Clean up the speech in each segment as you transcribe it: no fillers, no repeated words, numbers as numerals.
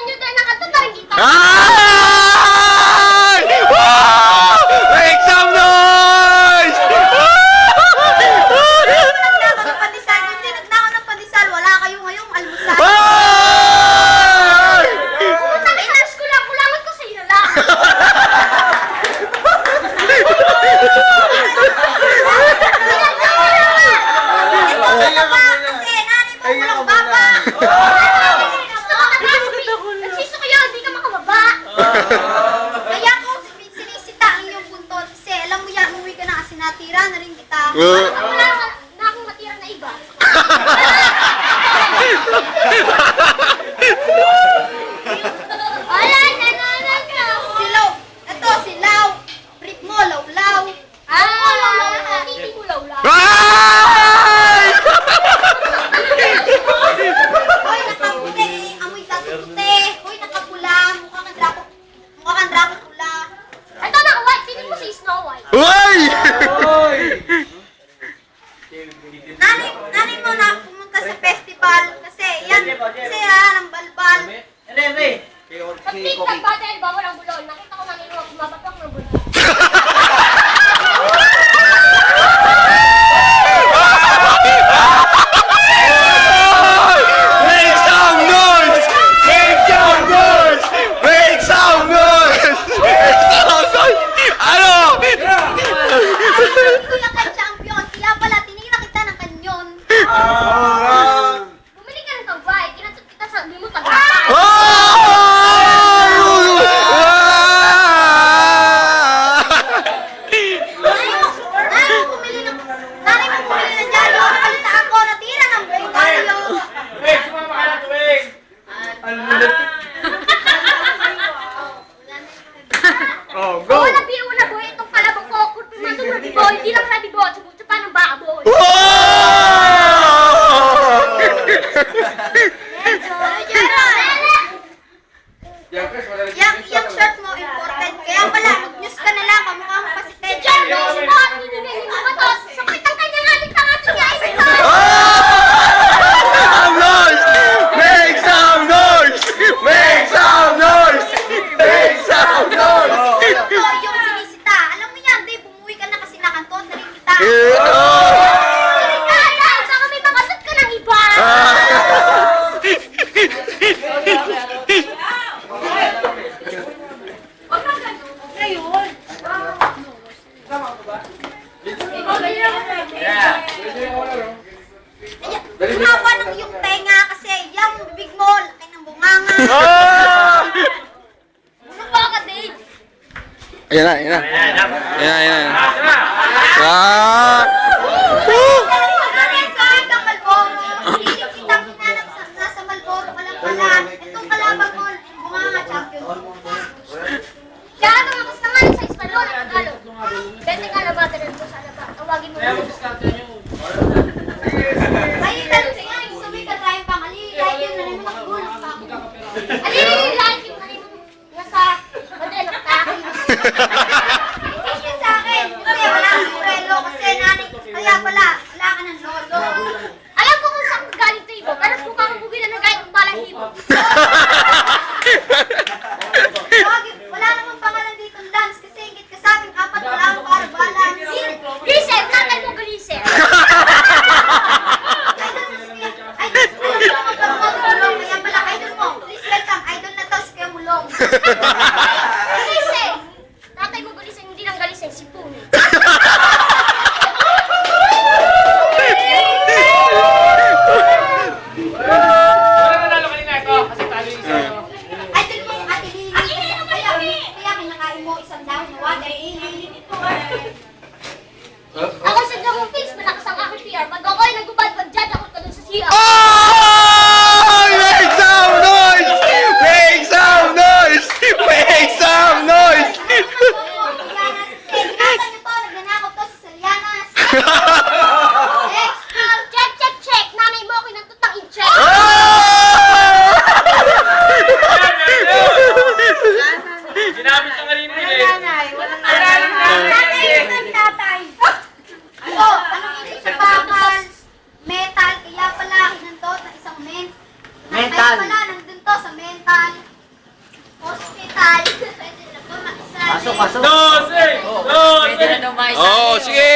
ninyo dahil nakatuturing kita. Ay! Wow! Make some noise! Nagnakaw ng pandesal. Hindi nagnakaw ng pandesal. Wala kayo ngayong almusal. Ay! Puta, inalas ko lang. Kulangan ko sa iyo lang. Ito ba? Kasi nanay mo walang baba. Gusto ko ka nagsiso kayo, hindi ka makababa. Kaya ko sinisita ang iyong buntot. Kasi alam mo yan, umuwi ka na kasi natira na rin kita. Wala na akong matira na iba. Wala na. Silaw. Ito, silaw. Brick mo, lawlaw. Hindi ko lawlaw. Ay! Hoy, nakaputi. Amoy tato puti. Hoy, nakapula. Mukha kang drapo. Mukha kang drapo pula. Ito na, white. Tingin mo si Snow White. Uy! Nanay mo na pumunta sa festival. Kasi yan. Kasi yan, ang balbal. Pag TikTok ba dahil bawal ang bulol, nakita ko nanginuwa bumabatok ng bulol. Make some noise! Make some noise! Make some noise! Make some noise! Ano? Kuya kay champion. Kaya pala, tinira kita ng kanyon. Bumili ka ng kaway, kinatot kita sa hindi mo tagapan. Nanay mo bumili ng dyaryo. Nakalitaan ko, natira ng buong dyaryo. Wala biyo na boy, itong kalabang ko, pumasok na biboy, hindi lang na biboy, sa pa ng baka boy. Yung shirt mo, important. Kaya pala, mag-news ka na lang. Kamukha mo pa si Ted. Diyan, no, si Bot, hinihingin mo ba to? Sakit ang kanya nga, ito nga siya, ito. Some noise! Make some noise! Make some noise! Make some noise! Ito, yung sinisita. Alam mo yan, Dave, bumuwi ka na kasi nakantot na rin kita. Kaya, baka may makatot ka ng iba. Kumawa ng iyong tenga kasi yung bibig mo, laki ng bunganga. Ano ba ka, Dave? Ayan na, ayan na. Ayan na. Ah! Kahit ang Malboro, hindi kita kinanap sa nasa Malboro ka lang pala. Itong kalabang mo, yung bunganga champion. Kaya ito nga, basta nga sa Espanyol, ang Tagalog. Bente ka na ba, rin ko sa alaba. Tawagin mo na. Ay, tanong siya, gusto mo yung katrayan pang ali. Kahit yun, nanay mo nakagulang pa ako. Like yung nanay mo nasa modelo ka. Hindi sa akin, kasi wala kang umbrelo, kasi nanay, kaya pala, wala ka ng lolo. Alam ko kung saan galing ito ibo, pero kung kang bugila na galing ng balahibo. Wala namang pangalan dito ng dance, kasi higit ka sa akin, apat wala akong karabalan. Giselle, tatay mo Giselle. Kaya pala, idol mo. Please welcome, idol na to, si Kuya Mulong. Giselle, tatay mo Giselle, hindi lang Giselle, si Puni. Idol mo, ate Lili. Kaya kinakain mo isang dahon na wag. Ako sa Jamong Face, malakas ang aking PR. Pag ako'y nagubad, mag-judge ako ka dun sa CR. Oh! Make some noise! Make some noise! Make some noise! Ingatan niyo to, nagnanakaw to sa Salianas. Check! Nanay mo, kinantutang in-check. Ginamit ka kanina eh. Tatay. Oh, anong ibig sa bakal? Metal, kaya pala kinantot ng isang men. Kaya pala nandun to sa mental. hospital. Pwede na po makisali. Pasok, pasok. 12! 12! Oh, sige!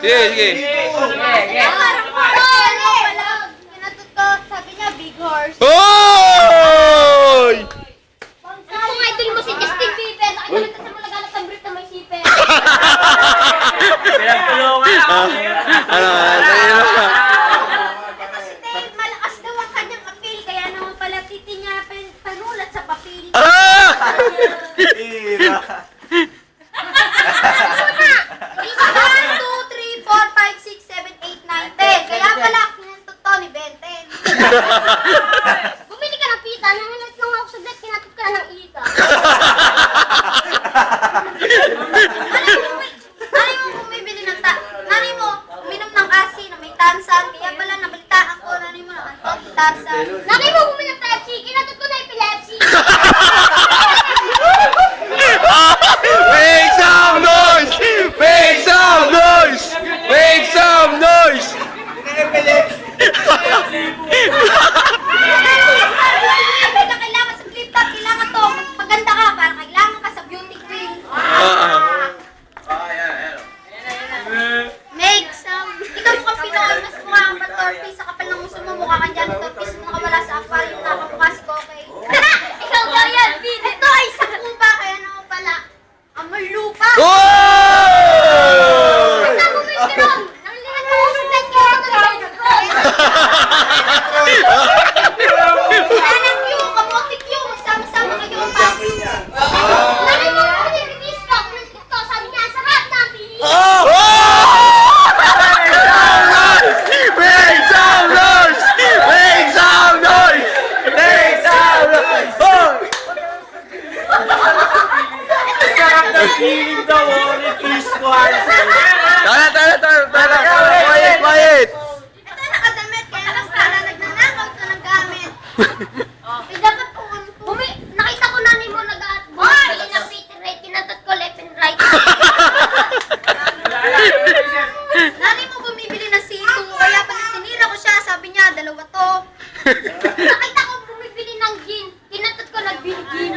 Sige, sige. Parang wala. Kinatutok, sabi niya, big horse. Hoy! Kung idol mo si Justin Bieber, nakikita sa mga laganap ng Brit na may sipin. Pinagtulungan ako. Ano? Ito si Dave, malakas daw ang kanyang appeal. Kaya naman pala titi niya panulat sa papel. Ah! Una! 1, 2, 3, 4, 5, 6, 7, 8, 9, 10. Kaya pala, kinantot to ni Benten. Bumili ka ng pita, nangalat lang ako sa deck, kinatap ka na ng ika. Nanay mo bumibili ng nanay mo, uminom ng asin na may tansan. Kaya pala, nabalitaan ko, nanay mo na antot ni Tarzan. Nakay mo bumili ng Pepsi, kinatap ko na epilepsy. Make some noise! Make some noise! Make some noise! Sabi na kailangan sa flip top, kailangan to, maganda ka, parang kailangan ka sa beauty queen. Make some. Ikaw mukhang Pinoy, mas mukha kang patorpis. Sa kapal ng muso mo, mukha kang Johnny Torpis. Mo nakawala sa aquarium, nakamukha si Kokay. Ikaw daw yan, Pete. Ito ay sa kuba, kaya naman pala, amoy lupa. Oh! Basta bumili ka ron. Nangalingan mo ako sa deck, kinatap ko na Nanang Q, kamote Q, magsama-sama kayo ang papi. Nakay mo bumili ng release ko. Ito, sabi niya, sarap na, Pete. Oh! Make some noise! Make some noise! Make some noise! Oh! Sarap ng feeling daw, repeat ko Hansel. Tara! Quiet, quiet! Ito nakadamit, kaya basta nagnanakaw ka ng gamit. Eh, dapat po, Nakita ko nanay mo bumili ng Pete Ray, kinatat ko left and right. nanay mo bumibili ng C2, kaya pag tinira ko siya, sabi niya, dalawa to. Nakita ko bumibili ng gin, kinatat ko nag-gin.